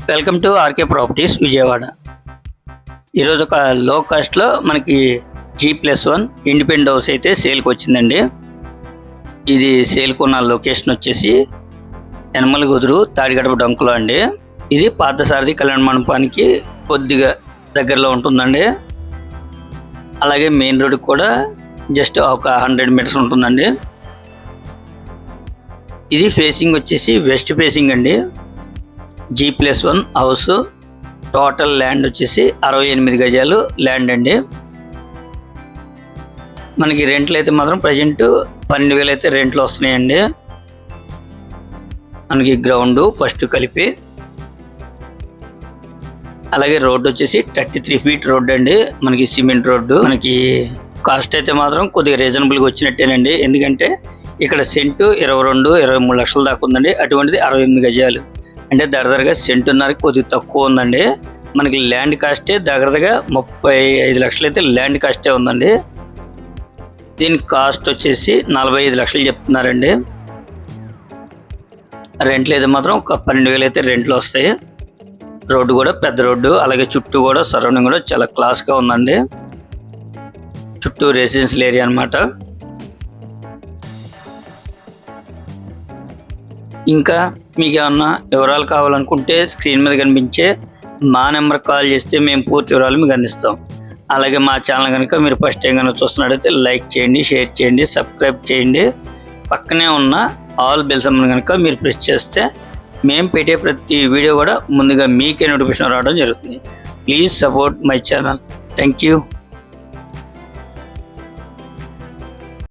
Welcome to RK Properties Vijayawada. ఈరోజు ఒక లో కాస్ట్లో మనకి G+1 ఇండిపెండెంట్ హౌస్ అయితే సేల్కి వచ్చిందండి. ఇది సేల్కి ఉన్న లొకేషన్ వచ్చేసి యనమలగుదురు తాడిగడప డొంకలో అండి. ఇది పార్థసారథి కళ్యాణ మండపానికి కొద్దిగా దగ్గరలో ఉంటుందండి. అలాగే మెయిన్ రోడ్ కూడా జస్ట్ ఒక 100 మీటర్స్ ఉంటుందండి. ఇది ఫేసింగ్ వచ్చేసి వెస్ట్ ఫేసింగ్ అండి. G+1 house. టోటల్ ల్యాండ్ వచ్చేసి 68 గజాలు ల్యాండ్ అండి. మనకి రెంట్లు అయితే మాత్రం ప్రజెంట్ 12,000 అయితే రెంట్లు వస్తున్నాయండి. మనకి గ్రౌండ్ ఫస్ట్ కలిపి, అలాగే రోడ్డు వచ్చేసి 33 ఫీట్ రోడ్డు అండి. మనకి సిమెంట్ రోడ్డు. మనకి కాస్ట్ అయితే మాత్రం కొద్దిగా రీజనబుల్గా వచ్చినట్టేనండి. ఎందుకంటే ఇక్కడ సెంటు 22-23 లక్షల దాకా ఉందండి. అటువంటిది 68 గజాలు అంటే దగ్గరగా సెంటున్నరకి కొద్దిగా తక్కువ ఉందండి. మనకి ల్యాండ్ కాస్టే దగ్గరగా 35 లక్షలు అయితే ల్యాండ్ కాస్టే ఉందండి. దీని కాస్ట్ వచ్చేసి 45 లక్షలు చెప్తున్నారండి. రెంట్లు అయితే మాత్రం ఒక 12,000 అయితే రెంట్లు వస్తాయి. రోడ్డు కూడా పెద్ద రోడ్డు, అలాగే చుట్టూ కూడా సరౌండింగ్ కూడా చాలా క్లాస్గా ఉందండి. చుట్టూ రెసిడెన్షియల్ ఏరియా అనమాట. ఇంకా మీకు ఏమన్నా వివరాలు కావాలనుకుంటే స్క్రీన్ మీద కనిపించే మా నెంబర్ కాల్ చేస్తే మేము పూర్తి వివరాలు మీకు అందిస్తాం. అలాగే మా ఛానల్ కనుక మీరు ఫస్ట్ టైం కనుక చూస్తున్నట్టయితే లైక్ చేయండి, షేర్ చేయండి, సబ్స్క్రైబ్ చేయండి. పక్కనే ఉన్న ఆల్ బెల్ సింబల్ కనుక మీరు ప్రెస్ చేస్తే మేము పెట్టే ప్రతి వీడియో కూడా ముందుగా మీకే నోటిఫికేషన్ రావడం జరుగుతుంది. Please support my channel. Thank you.